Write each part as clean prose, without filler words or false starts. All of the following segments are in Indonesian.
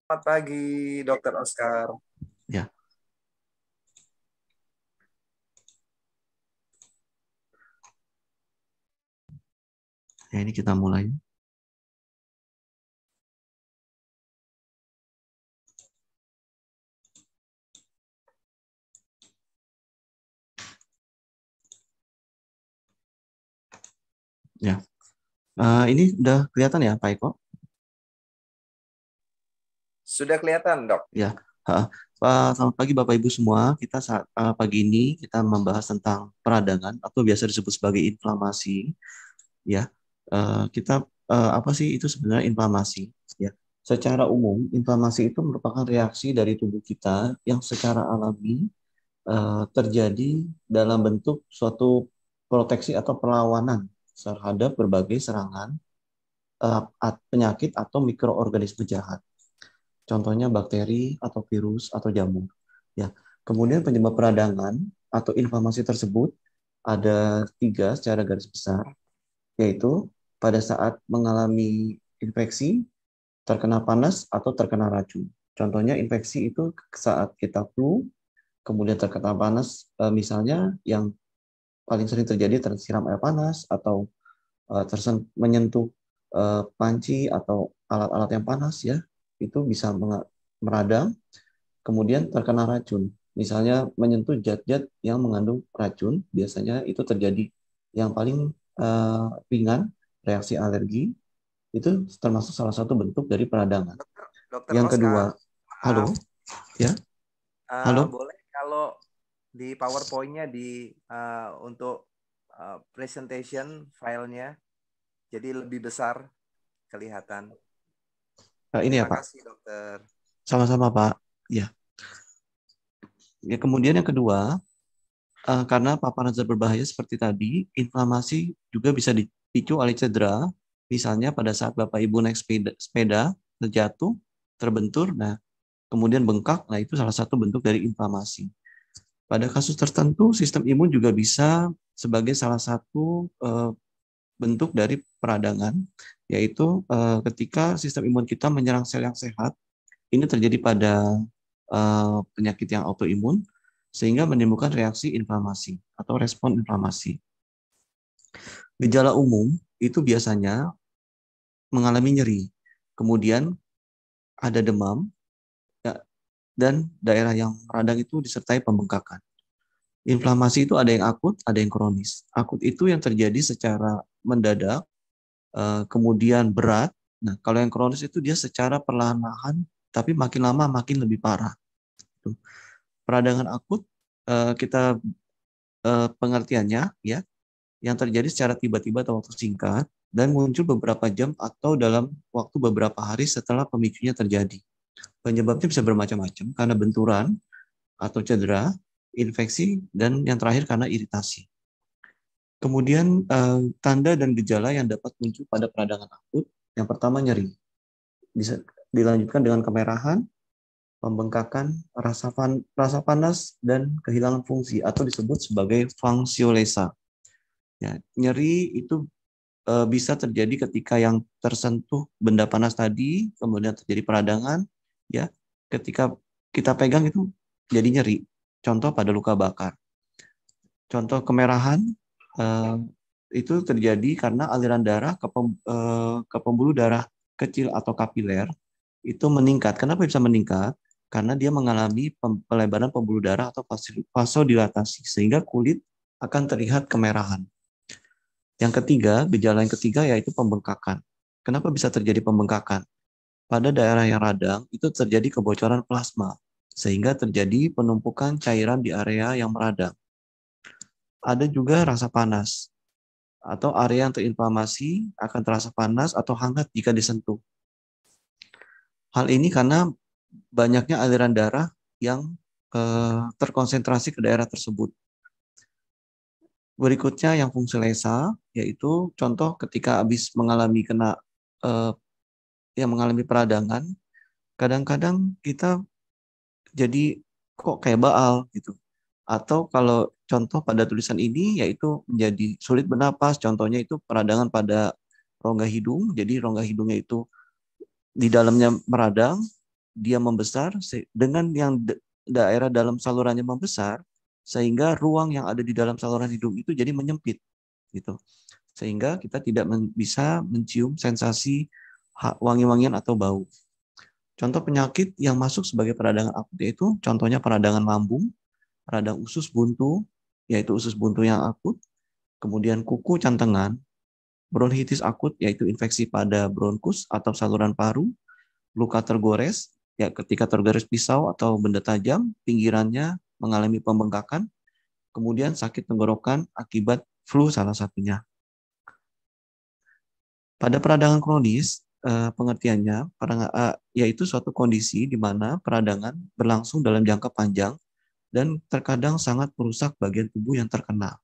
Selamat pagi, Dokter Oscar. Ya, ya ini kita mulai. Ya, ini udah kelihatan ya, Pak Eko? Sudah kelihatan, Dok? Ya, selamat pagi Bapak Ibu semua. Kita pagi ini kita membahas tentang peradangan atau biasa disebut sebagai inflamasi. Ya, kita apa sih itu sebenarnya inflamasi? Ya, secara umum inflamasi itu merupakan reaksi dari tubuh kita yang secara alami terjadi dalam bentuk suatu proteksi atau perlawanan terhadap berbagai serangan penyakit atau mikroorganisme jahat. Contohnya bakteri atau virus atau jamur. Ya. Kemudian penyebab peradangan atau inflamasi tersebut ada tiga secara garis besar, yaitu pada saat mengalami infeksi, terkena panas, atau terkena racun. Contohnya infeksi itu saat kita flu, kemudian terkena panas, misalnya yang paling sering terjadi tersiram air panas atau menyentuh panci atau alat-alat yang panas ya, itu bisa meradang, kemudian terkena racun. Misalnya menyentuh zat-zat yang mengandung racun, biasanya itu terjadi yang paling ringan, reaksi alergi, itu termasuk salah satu bentuk dari peradangan. Dokter Yang kedua, Oscar, maaf. halo, ya, halo. Boleh kalau di PowerPoint-nya untuk presentation filenya jadi lebih besar kelihatan. Ini ya Terima Pak, kasih, Dokter. sama-sama Pak. Ya, ya kemudian yang kedua, karena paparan zat berbahaya seperti tadi, inflamasi juga bisa dipicu oleh cedera, misalnya pada saat Bapak Ibu naik sepeda terjatuh, terbentur, nah kemudian bengkak, nah itu salah satu bentuk dari inflamasi. Pada kasus tertentu, sistem imun juga bisa sebagai salah satu bentuk dari peradangan, yaitu ketika sistem imun kita menyerang sel yang sehat, ini terjadi pada penyakit yang autoimun, sehingga menimbulkan reaksi inflamasi atau respon inflamasi. Gejala umum itu biasanya mengalami nyeri, kemudian ada demam, ya, dan daerah yang radang itu disertai pembengkakan. Inflamasi itu ada yang akut, ada yang kronis. Akut itu yang terjadi secara mendadak, kemudian berat. Nah, kalau yang kronis itu dia secara perlahan-lahan, tapi makin lama makin lebih parah. Peradangan akut, kita pengertiannya ya, yang terjadi secara tiba-tiba atau waktu singkat, dan muncul beberapa jam atau dalam waktu beberapa hari setelah pemicunya terjadi. Penyebabnya bisa bermacam-macam, karena benturan atau cedera, infeksi, dan yang terakhir karena iritasi. Kemudian tanda dan gejala yang dapat muncul pada peradangan akut, yang pertama nyeri. Bisa dilanjutkan dengan kemerahan, pembengkakan, rasa panas, dan kehilangan fungsi atau disebut sebagai fungsiolesa. Ya, nyeri itu bisa terjadi ketika yang tersentuh benda panas tadi, kemudian terjadi peradangan, ya. Ketika kita pegang itu jadi nyeri. Contoh pada luka bakar. Contoh kemerahan eh, itu terjadi karena aliran darah ke pembuluh darah kecil atau kapiler itu meningkat. Kenapa bisa meningkat? Karena dia mengalami pelebaran pembuluh darah atau vasodilatasi sehingga kulit akan terlihat kemerahan. Yang ketiga, gejala yang ketiga yaitu pembengkakan. Kenapa bisa terjadi pembengkakan? Pada daerah yang radang itu terjadi kebocoran plasma sehingga terjadi penumpukan cairan di area yang meradang. Ada juga rasa panas atau area yang terinflamasi akan terasa panas atau hangat jika disentuh. Hal ini karena banyaknya aliran darah yang terkonsentrasi ke daerah tersebut. Berikutnya yang fungsi lesa, yaitu contoh ketika habis mengalami eh, yang mengalami peradangan, kadang-kadang kita jadi kok kayak baal gitu. Atau kalau contoh pada tulisan ini yaitu menjadi sulit bernapas, contohnya itu peradangan pada rongga hidung, jadi rongga hidungnya itu di dalamnya meradang, dia membesar dengan yang daerah dalam salurannya membesar, sehingga ruang yang ada di dalam saluran hidung itu jadi menyempit gitu. Sehingga kita tidak bisa mencium sensasi wangi-wangian atau bau. Contoh penyakit yang masuk sebagai peradangan akut yaitu contohnya peradangan lambung, radang usus buntu, yaitu usus buntu yang akut, kemudian kuku cantengan, bronkitis akut, yaitu infeksi pada bronkus atau saluran paru, luka tergores, ya ketika tergores pisau atau benda tajam, pinggirannya mengalami pembengkakan, kemudian sakit tenggorokan akibat flu salah satunya. Pada peradangan kronis, pengertiannya yaitu suatu kondisi di mana peradangan berlangsung dalam jangka panjang dan terkadang sangat merusak bagian tubuh yang terkena.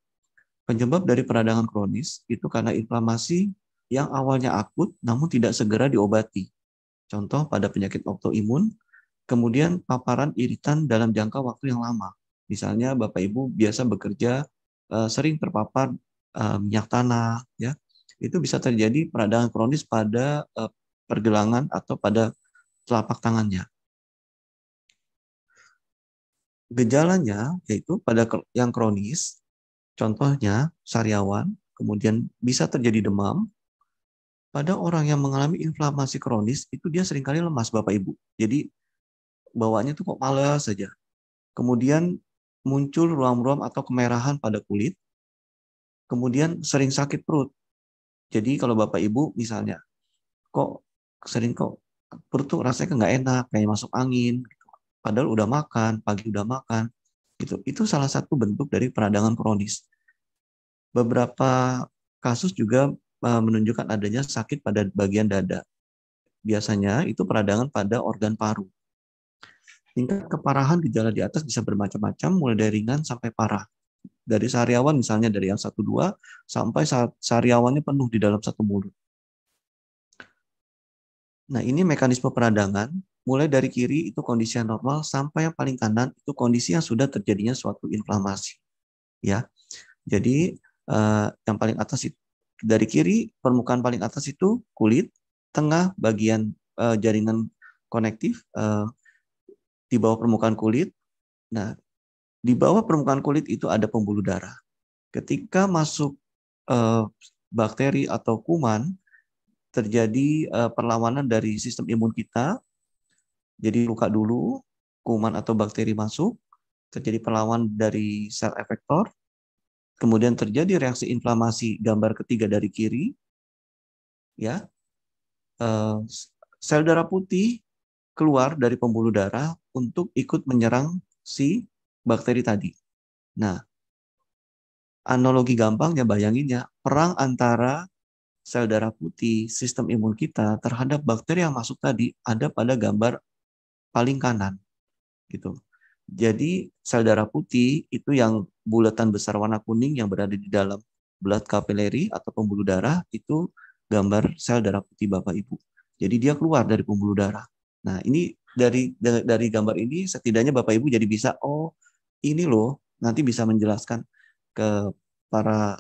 Penyebab dari peradangan kronis itu karena inflamasi yang awalnya akut namun tidak segera diobati. Contoh pada penyakit autoimun, kemudian paparan iritan dalam jangka waktu yang lama. Misalnya Bapak Ibu biasa bekerja sering terpapar minyak tanah, ya, itu bisa terjadi peradangan kronis pada pergelangan atau pada telapak tangannya. Gejalanya yaitu pada yang kronis, contohnya sariawan, kemudian bisa terjadi demam. Pada orang yang mengalami inflamasi kronis, itu dia seringkali lemas Bapak Ibu. Jadi bawaannya tuh kok malas saja. Kemudian muncul ruam-ruam atau kemerahan pada kulit. Kemudian sering sakit perut. Jadi kalau Bapak Ibu misalnya, kok perut tuh rasanya nggak enak, kayak masuk angin. Padahal udah makan, pagi udah makan. Itu salah satu bentuk dari peradangan kronis. Beberapa kasus juga menunjukkan adanya sakit pada bagian dada. Biasanya itu peradangan pada organ paru. Tingkat keparahan gejala di atas bisa bermacam-macam, mulai dari ringan sampai parah. Dari sariawan misalnya dari yang 1-2 sampai sariawannya penuh di dalam satu mulut. Nah, ini mekanisme peradangan, mulai dari kiri itu kondisi yang normal sampai yang paling kanan itu kondisi yang sudah terjadinya suatu inflamasi. Ya. Jadi yang paling atas itu dari kiri, permukaan paling atas itu kulit, tengah bagian jaringan konektif di bawah permukaan kulit. Nah, di bawah permukaan kulit itu ada pembuluh darah. Ketika masuk bakteri atau kuman, terjadi perlawanan dari sistem imun kita. Jadi luka dulu, kuman atau bakteri masuk, terjadi perlawanan dari sel efektor, kemudian terjadi reaksi inflamasi gambar ketiga dari kiri, ya. Sel darah putih keluar dari pembuluh darah untuk ikut menyerang si bakteri tadi. Nah, analogi gampangnya bayanginnya, perang antara sel darah putih, sistem imun kita terhadap bakteri yang masuk tadi ada pada gambar paling kanan. Gitu. Jadi sel darah putih itu yang bulatan besar warna kuning yang berada di dalam blood capillary atau pembuluh darah itu gambar sel darah putih Bapak Ibu. Jadi dia keluar dari pembuluh darah. Nah, ini dari gambar ini setidaknya Bapak Ibu jadi bisa, oh ini loh, nanti bisa menjelaskan ke para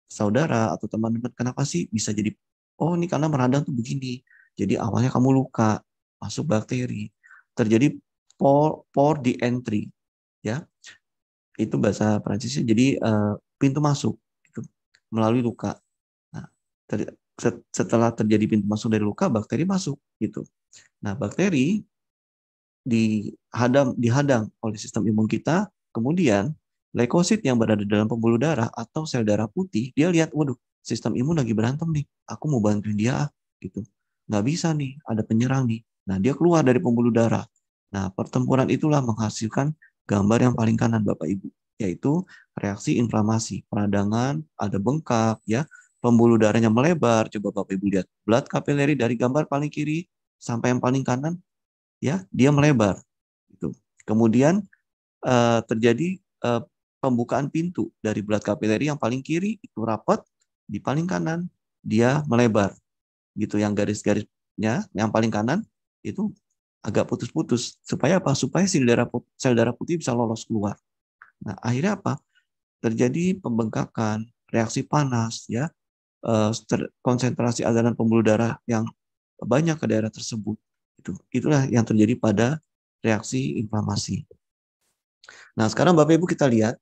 saudara atau teman-teman kenapa sih bisa jadi, oh ini karena meradang tuh begini. Jadi awalnya kamu luka, masuk bakteri, terjadi pore di entry, ya itu bahasa Prancisnya. Jadi pintu masuk itu melalui luka. Nah, setelah terjadi pintu masuk dari luka, bakteri masuk gitu. Nah, bakteri dihadang oleh sistem imun kita, kemudian leukosit yang berada dalam pembuluh darah atau sel darah putih, dia lihat, waduh, sistem imun lagi berantem nih, aku mau bantuin dia, gitu. Nggak bisa nih, ada penyerang nih. Nah, dia keluar dari pembuluh darah. Nah, pertempuran itulah menghasilkan gambar yang paling kanan, Bapak Ibu, yaitu reaksi inflamasi, peradangan, ada bengkak, ya, pembuluh darahnya melebar. Coba Bapak Ibu lihat, blood capillary dari gambar paling kiri sampai yang paling kanan, ya, dia melebar. Gitu. Kemudian terjadi pembukaan pintu dari blood capillary yang paling kiri itu rapat, di paling kanan dia melebar. Gitu, yang garis-garisnya yang paling kanan itu agak putus-putus. Supaya apa? Supaya sel darah putih bisa lolos keluar. Nah, akhirnya apa? Terjadi pembengkakan, reaksi panas, ya, konsentrasi aliran pembuluh darah yang banyak ke daerah tersebut. Itulah yang terjadi pada reaksi inflamasi. Nah, sekarang Bapak Ibu kita lihat,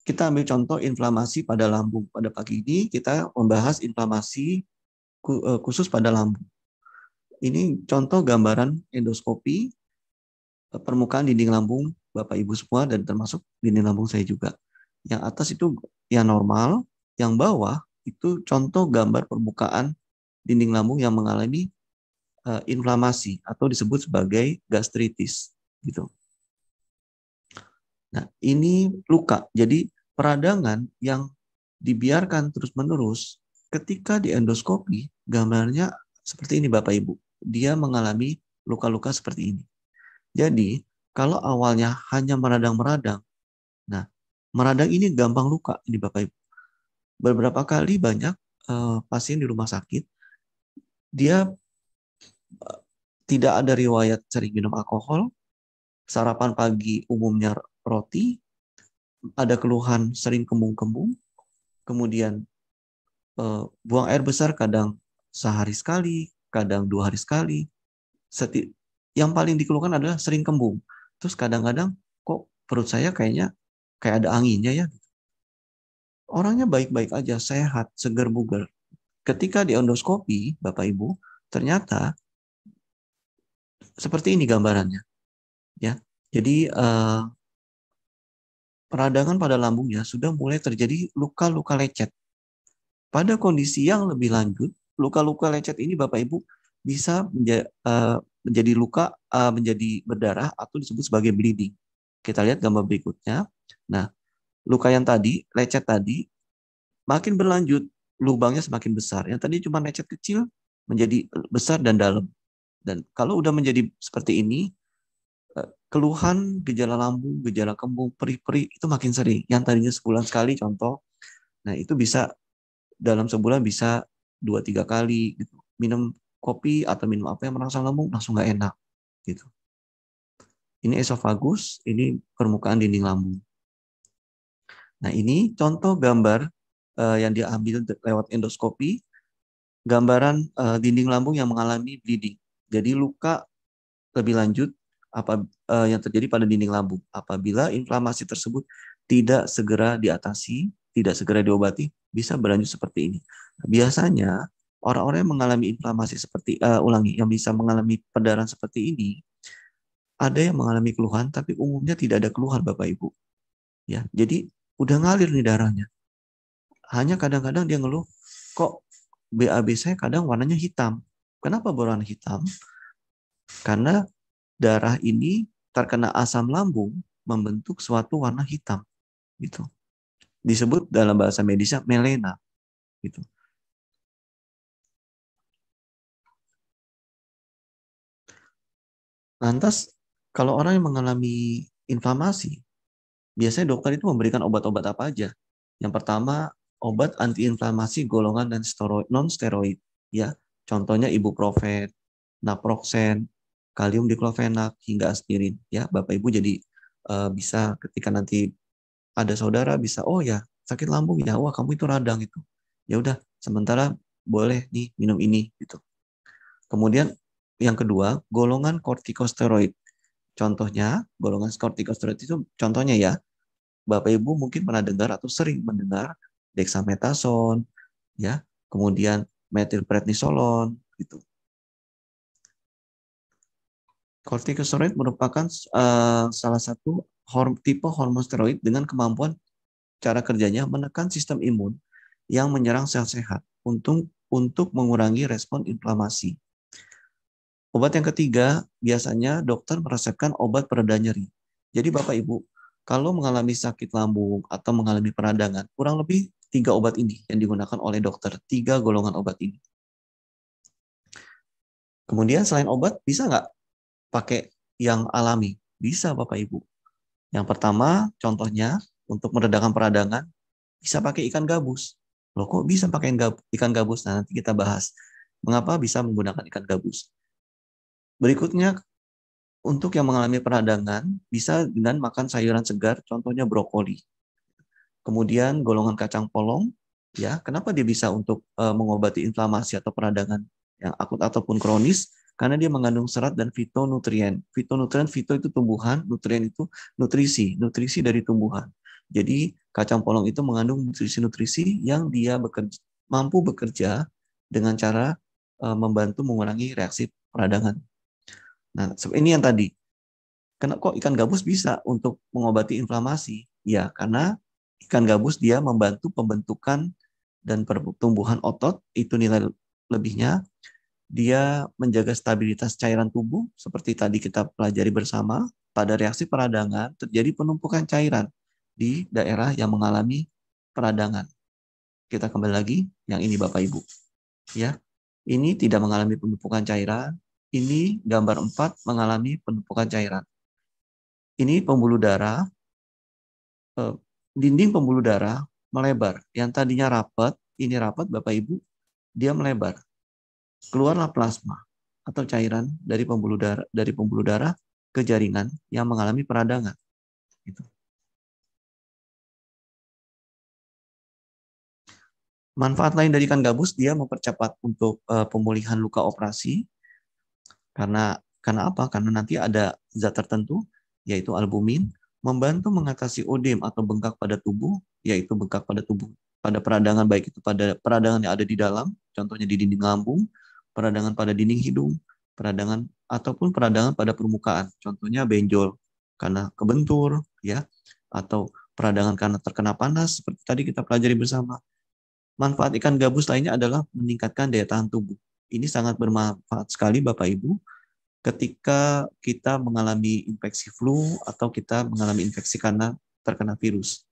kita ambil contoh inflamasi pada lambung. Pada pagi ini kita membahas inflamasi khusus pada lambung. Ini contoh gambaran endoskopi permukaan dinding lambung Bapak Ibu semua dan termasuk dinding lambung saya juga. Yang atas itu yang normal, yang bawah itu contoh gambar permukaan dinding lambung yang mengalami inflamasi atau disebut sebagai gastritis gitu. Nah, ini luka. Jadi peradangan yang dibiarkan terus-menerus ketika di endoskopi gambarnya seperti ini Bapak Ibu. Dia mengalami luka-luka seperti ini. Jadi, kalau awalnya hanya meradang-meradang, nah, meradang ini gampang luka ini Bapak Ibu. Beberapa kali banyak pasien di rumah sakit, dia tidak ada riwayat sering minum alkohol, sarapan pagi umumnya roti, ada keluhan sering kembung-kembung, kemudian buang air besar kadang sehari sekali, kadang 2 hari sekali. Yang paling dikeluhkan adalah sering kembung. Terus kadang-kadang kok perut saya kayaknya kayak ada anginnya ya. Orangnya baik-baik aja, sehat, segar bugar. Ketika di endoskopi, Bapak Ibu, ternyata seperti ini gambarannya. Ya, jadi peradangan pada lambungnya sudah mulai terjadi luka-luka lecet. Pada kondisi yang lebih lanjut, luka-luka lecet ini Bapak Ibu bisa menjadi luka, menjadi berdarah atau disebut sebagai bleeding. Kita lihat gambar berikutnya. Nah, luka yang tadi, lecet tadi, makin berlanjut, lubangnya semakin besar. Yang tadi cuma lecet kecil, menjadi besar dan dalam. Dan kalau udah menjadi seperti ini, keluhan gejala lambung, gejala kembung, perih-perih itu makin sering. Yang tadinya sebulan sekali contoh, nah itu bisa dalam sebulan bisa 2-3 kali gitu. Minum kopi atau minum apa yang merangsang lambung langsung nggak enak gitu. Ini esofagus, ini permukaan dinding lambung. Nah ini contoh gambar yang diambil lewat endoskopi, gambaran dinding lambung yang mengalami bleeding. Jadi luka lebih lanjut yang terjadi pada dinding lambung. Apabila inflamasi tersebut tidak segera diatasi, tidak segera diobati, bisa berlanjut seperti ini. Biasanya orang-orang yang mengalami inflamasi seperti yang bisa mengalami perdarahan seperti ini, ada yang mengalami keluhan, tapi umumnya tidak ada keluhan Bapak Ibu. Ya, jadi udah ngalir nih darahnya. Hanya kadang-kadang dia ngeluh, kok BAB saya kadang warnanya hitam. Kenapa berwarna hitam? Karena darah ini terkena asam lambung membentuk suatu warna hitam. Gitu. Disebut dalam bahasa medisnya melena. Gitu. Lantas, kalau orang yang mengalami inflamasi, biasanya dokter itu memberikan obat-obat apa aja? Yang pertama, obat antiinflamasi golongan dan non-steroid. Ya, contohnya ibuprofen, naproxen, kalium diklofenak, hingga aspirin. Ya, Bapak Ibu jadi bisa ketika nanti ada saudara bisa, oh ya sakit lambung ya, wah kamu itu radang itu. Ya udah, sementara boleh nih minum ini gitu. Kemudian yang kedua, golongan kortikosteroid. Contohnya, golongan kortikosteroid itu contohnya ya, Bapak Ibu mungkin pernah dengar atau sering mendengar dexamethasone, ya, kemudian metilprednisolon, gitu. Kortikosteroid merupakan salah satu tipe hormon steroid dengan kemampuan cara kerjanya menekan sistem imun yang menyerang sel sehat untuk mengurangi respon inflamasi. Obat yang ketiga, biasanya dokter meresepkan obat pereda nyeri. Jadi Bapak Ibu, kalau mengalami sakit lambung atau mengalami peradangan, kurang lebih 3 obat ini yang digunakan oleh dokter, 3 golongan obat ini. Kemudian selain obat, bisa nggak pakai yang alami? Bisa Bapak Ibu. Yang pertama, contohnya untuk meredakan peradangan, bisa pakai ikan gabus. Loh kok bisa pakai ikan gabus? Nah, nanti kita bahas. Mengapa bisa menggunakan ikan gabus? Berikutnya, untuk yang mengalami peradangan, bisa dengan makan sayuran segar, contohnya brokoli. Kemudian golongan kacang polong, ya, kenapa dia bisa untuk mengobati inflamasi atau peradangan yang akut ataupun kronis? karena dia mengandung serat dan fitonutrien. Fitonutrien, fito itu tumbuhan, nutrien itu nutrisi, nutrisi dari tumbuhan. Jadi kacang polong itu mengandung nutrisi-nutrisi yang dia mampu bekerja dengan cara membantu mengurangi reaksi peradangan. Nah, ini yang tadi. Kok ikan gabus bisa untuk mengobati inflamasi? Ya, karena ikan gabus dia membantu pembentukan dan pertumbuhan otot, itu nilai lebihnya. Dia menjaga stabilitas cairan tubuh, seperti tadi kita pelajari bersama. Pada reaksi peradangan, terjadi penumpukan cairan di daerah yang mengalami peradangan. Kita kembali lagi, yang ini Bapak Ibu. Ya, ini tidak mengalami penumpukan cairan. Ini gambar 4 mengalami penumpukan cairan. Ini pembuluh darah, dinding pembuluh darah melebar. Yang tadinya rapat, ini rapat Bapak Ibu, dia melebar. Keluarlah plasma atau cairan dari pembuluh darah ke jaringan yang mengalami peradangan. Gitu. Manfaat lain dari ikan gabus, dia mempercepat untuk pemulihan luka operasi. Karena apa? Karena nanti ada zat tertentu, yaitu albumin, membantu mengatasi odem atau bengkak pada tubuh, yaitu bengkak pada tubuh pada peradangan, baik itu pada peradangan yang ada di dalam, contohnya di dinding lambung, peradangan pada dinding hidung, peradangan ataupun peradangan pada permukaan, contohnya benjol karena kebentur, ya, atau peradangan karena terkena panas, seperti tadi kita pelajari bersama. Manfaat ikan gabus lainnya adalah meningkatkan daya tahan tubuh. Ini sangat bermanfaat sekali Bapak Ibu ketika kita mengalami infeksi flu atau kita mengalami infeksi karena terkena virus.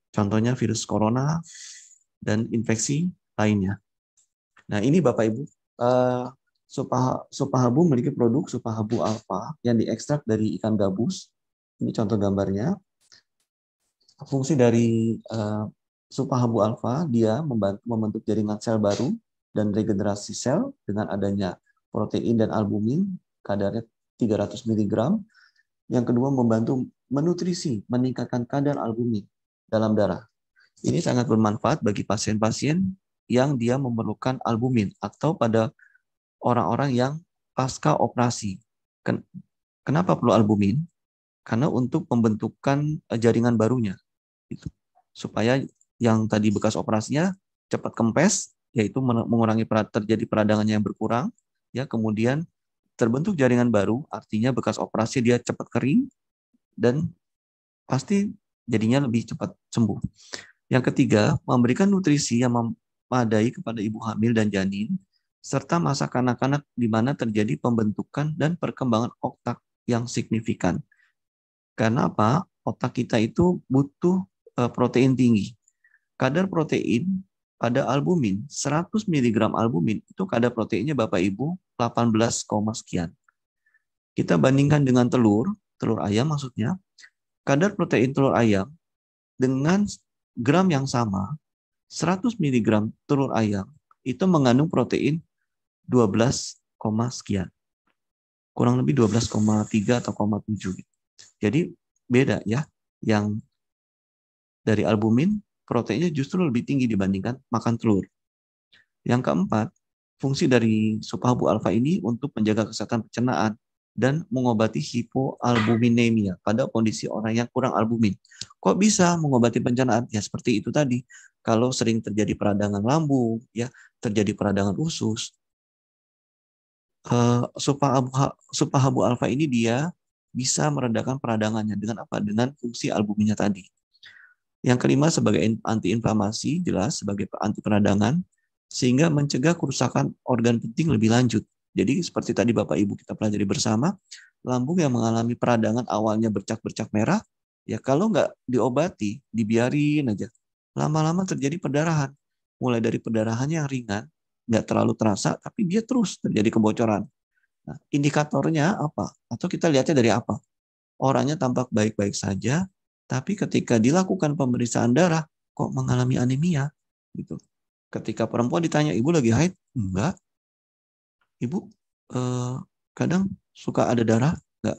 Contohnya virus corona dan infeksi lainnya. Nah, ini Bapak Ibu, Supahabu memiliki produk Supahabu Alpha yang diekstrak dari ikan gabus. Ini contoh gambarnya. Fungsi dari Supahabu Alpha, dia membantu membentuk jaringan sel baru dan regenerasi sel dengan adanya protein dan albumin, kadarnya 300 mg. Yang kedua, membantu menutrisi, meningkatkan kadar albumin dalam darah. Ini sangat bermanfaat bagi pasien-pasien yang dia memerlukan albumin atau pada orang-orang yang pasca operasi. Kenapa perlu albumin? Karena untuk pembentukan jaringan barunya. Supaya yang tadi bekas operasinya cepat kempes, yaitu mengurangi terjadi peradangan yang berkurang, ya, kemudian terbentuk jaringan baru, artinya bekas operasi dia cepat kering dan pasti jadinya lebih cepat sembuh. Yang ketiga, memberikan nutrisi yang memadai kepada ibu hamil dan janin, serta masa kanak-kanak di mana terjadi pembentukan dan perkembangan otak yang signifikan. Karena apa? Otak kita itu butuh protein tinggi. Kadar protein pada albumin, 100 mg albumin, itu kadar proteinnya Bapak Ibu 18, sekian. Kita bandingkan dengan telur ayam maksudnya, kadar protein telur ayam dengan gram yang sama, 100 mg telur ayam, itu mengandung protein 12, sekian. Kurang lebih 12,3 atau 0,7. Jadi beda ya, yang dari albumin, proteinnya justru lebih tinggi dibandingkan makan telur. Yang keempat, fungsi dari Supahabu Alpha ini untuk menjaga kesehatan pencernaan dan mengobati hipoalbuminemia pada kondisi orang yang kurang albumin. Kok bisa mengobati pencernaan? Ya seperti itu tadi. Kalau sering terjadi peradangan lambung, ya terjadi peradangan usus, Supahabu Alpha ini dia bisa meredakan peradangannya dengan apa? Dengan fungsi albuminnya tadi. Yang kelima, sebagai antiinflamasi, jelas sebagai anti peradangan, sehingga mencegah kerusakan organ penting lebih lanjut. Jadi seperti tadi Bapak Ibu kita pelajari bersama, lambung yang mengalami peradangan awalnya bercak-bercak merah, ya kalau nggak diobati, dibiarin aja, lama-lama terjadi perdarahan. Mulai dari perdarahan yang ringan, nggak terlalu terasa, tapi dia terus terjadi kebocoran. Nah, indikatornya apa? Atau kita lihatnya dari apa? Orangnya tampak baik-baik saja, tapi ketika dilakukan pemeriksaan darah, kok mengalami anemia? Gitu. Ketika perempuan ditanya, ibu lagi haid? Enggak. Ibu kadang suka ada darah? Enggak.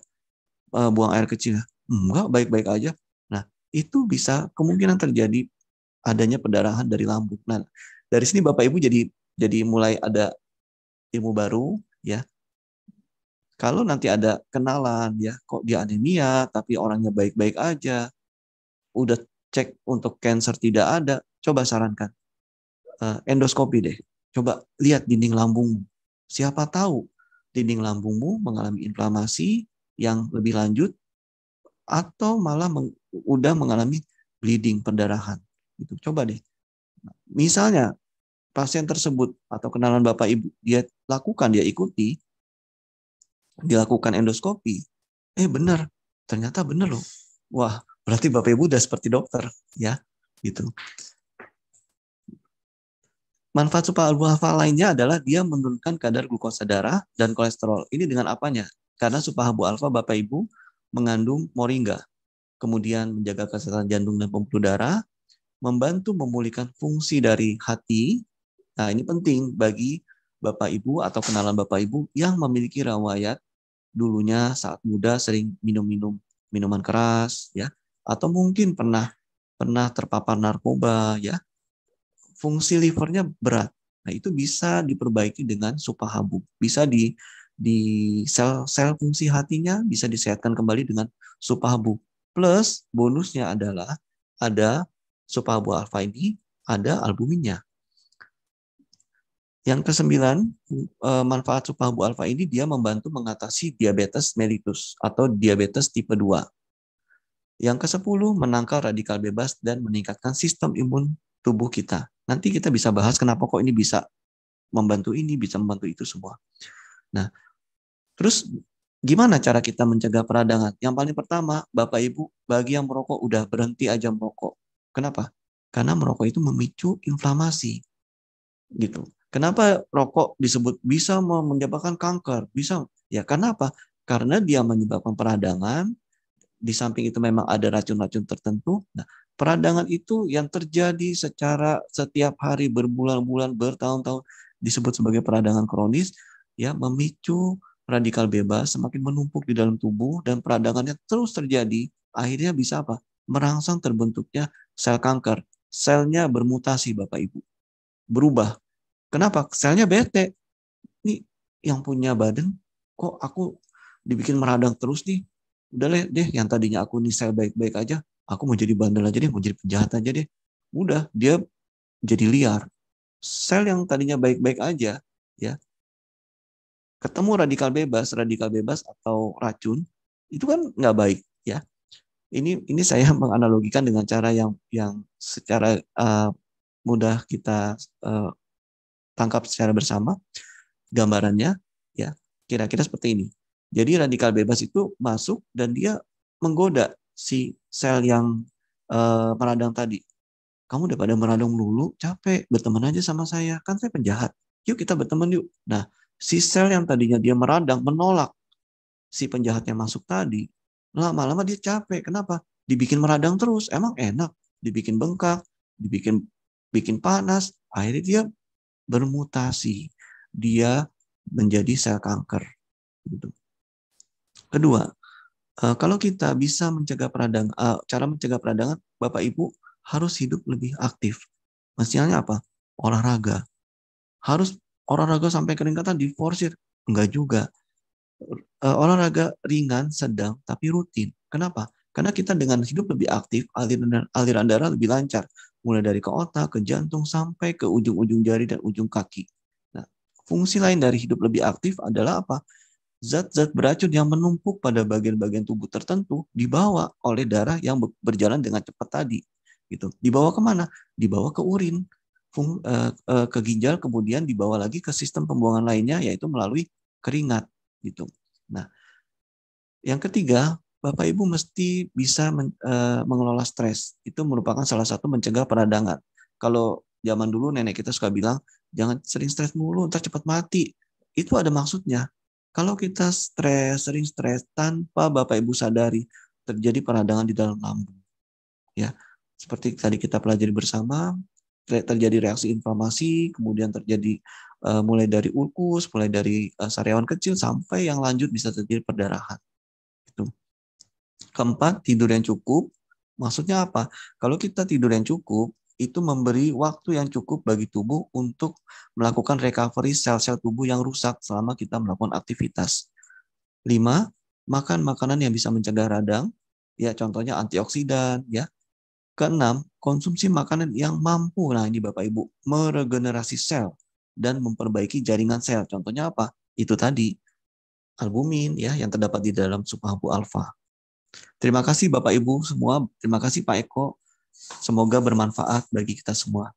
Buang air kecil? Enggak, baik-baik aja. Nah, itu bisa kemungkinan terjadi adanya perdarahan dari lambung. Nah, dari sini Bapak Ibu jadi mulai ada ilmu baru, ya. Kalau nanti ada kenalan, ya kok dia anemia, tapi orangnya baik-baik aja, udah cek untuk cancer tidak ada, coba sarankan endoskopi deh. Coba lihat dinding lambungmu. Siapa tahu dinding lambungmu mengalami inflamasi yang lebih lanjut atau malah udah mengalami bleeding, perdarahan. Gitu. Coba deh. Misalnya pasien tersebut atau kenalan Bapak Ibu, dia ikuti, dilakukan endoskopi, benar, ternyata benar loh. Wah, berarti Bapak Ibu udah seperti dokter, ya, gitu. Manfaat Super Alpha lainnya adalah dia menurunkan kadar glukosa darah dan kolesterol. Ini dengan apanya? Karena Super Alpha Bapak Ibu mengandung moringa, kemudian menjaga kesehatan jantung dan pembuluh darah, membantu memulihkan fungsi dari hati. Nah, ini penting bagi Bapak Ibu atau kenalan Bapak Ibu yang memiliki riwayat dulunya saat muda sering minum minuman keras, ya, atau mungkin pernah terpapar narkoba, ya, fungsi livernya berat. Nah, itu bisa diperbaiki dengan Supahabu. Bisa di sel fungsi hatinya bisa disehatkan kembali dengan Supahabu. Plus bonusnya adalah ada Supahabu Alpha ini, ada albuminnya. Yang kesembilan, manfaat Supahabu Alpha ini dia membantu mengatasi diabetes mellitus atau diabetes tipe 2. Yang ke-10, menangkal radikal bebas dan meningkatkan sistem imun tubuh kita. Nanti kita bisa bahas kenapa kok ini bisa membantu ini, bisa membantu itu semua. Nah, terus gimana cara kita mencegah peradangan? Yang paling pertama, Bapak Ibu, bagi yang merokok udah berhenti aja merokok. Kenapa? Karena merokok itu memicu inflamasi. Gitu. Kenapa rokok disebut bisa menyebabkan kanker? Bisa. Ya, karena apa? Karena dia menyebabkan peradangan. Di samping itu memang ada racun-racun tertentu. Nah, peradangan itu yang terjadi secara setiap hari berbulan-bulan, bertahun-tahun disebut sebagai peradangan kronis, ya, memicu radikal bebas semakin menumpuk di dalam tubuh dan peradangannya terus terjadi. Akhirnya bisa apa? Merangsang terbentuknya sel kanker. Selnya bermutasi, Bapak Ibu. Berubah. Kenapa? Selnya bete. Nih, yang punya badan, kok aku dibikin meradang terus nih. Udah deh, yang tadinya aku nih sel baik-baik aja, aku mau jadi bandel aja deh, mau jadi penjahat aja deh. Udah, dia jadi liar. Sel yang tadinya baik-baik aja, ya, ketemu radikal bebas atau racun, itu kan nggak baik, ya. Ini saya menganalogikan dengan cara yang secara mudah kita tangkap secara bersama. Gambarannya, ya, kira-kira seperti ini. Jadi radikal bebas itu masuk dan dia menggoda si sel yang meradang tadi. Kamu udah pada meradang melulu, capek, berteman aja sama saya. Kan saya penjahat. Yuk kita berteman yuk. Nah, si sel yang tadinya dia meradang menolak si penjahatnya masuk tadi. Lama-lama dia capek. Kenapa? Dibikin meradang terus. Emang enak. Dibikin bengkak, bikin panas. Akhirnya dia bermutasi. Dia menjadi sel kanker. Gitu. Kedua, kalau kita bisa mencegah peradangan, cara mencegah peradangan, Bapak Ibu harus hidup lebih aktif. Misalnya apa? Olahraga. Harus olahraga sampai keringatan diforsir? Enggak juga. Olahraga ringan, sedang, tapi rutin. Kenapa? Karena kita dengan hidup lebih aktif, aliran darah lebih lancar. Mulai dari ke otak, ke jantung, sampai ke ujung-ujung jari dan ujung kaki. Nah, fungsi lain dari hidup lebih aktif adalah apa? Zat-zat beracun yang menumpuk pada bagian-bagian tubuh tertentu dibawa oleh darah yang berjalan dengan cepat tadi. Gitu. Dibawa kemana? Dibawa ke urin, ke ginjal, kemudian dibawa lagi ke sistem pembuangan lainnya, yaitu melalui keringat. Gitu. Nah, yang ketiga, Bapak Ibu mesti bisa mengelola stres. Itu merupakan salah satu mencegah peradangan. Kalau zaman dulu nenek kita suka bilang, jangan sering stres mulu, ntar cepat mati. Itu ada maksudnya. Kalau kita sering stres tanpa Bapak Ibu sadari, terjadi peradangan di dalam lambung. Ya, seperti tadi kita pelajari bersama, terjadi reaksi inflamasi, kemudian terjadi mulai dari ulkus, mulai dari sariawan kecil sampai yang lanjut bisa terjadi perdarahan. Itu. Keempat, tidur yang cukup. Maksudnya apa? Kalau kita tidur yang cukup, itu memberi waktu yang cukup bagi tubuh untuk melakukan recovery sel-sel tubuh yang rusak selama kita melakukan aktivitas. 5, makan makanan yang bisa mencegah radang, ya contohnya antioksidan, ya. Keenam, konsumsi makanan yang mampu, nah ini Bapak Ibu, meregenerasi sel dan memperbaiki jaringan sel. Contohnya apa? Itu tadi, albumin ya yang terdapat di dalam subhabu alfa. Terima kasih Bapak Ibu semua, terima kasih Pak Eko. Semoga bermanfaat bagi kita semua.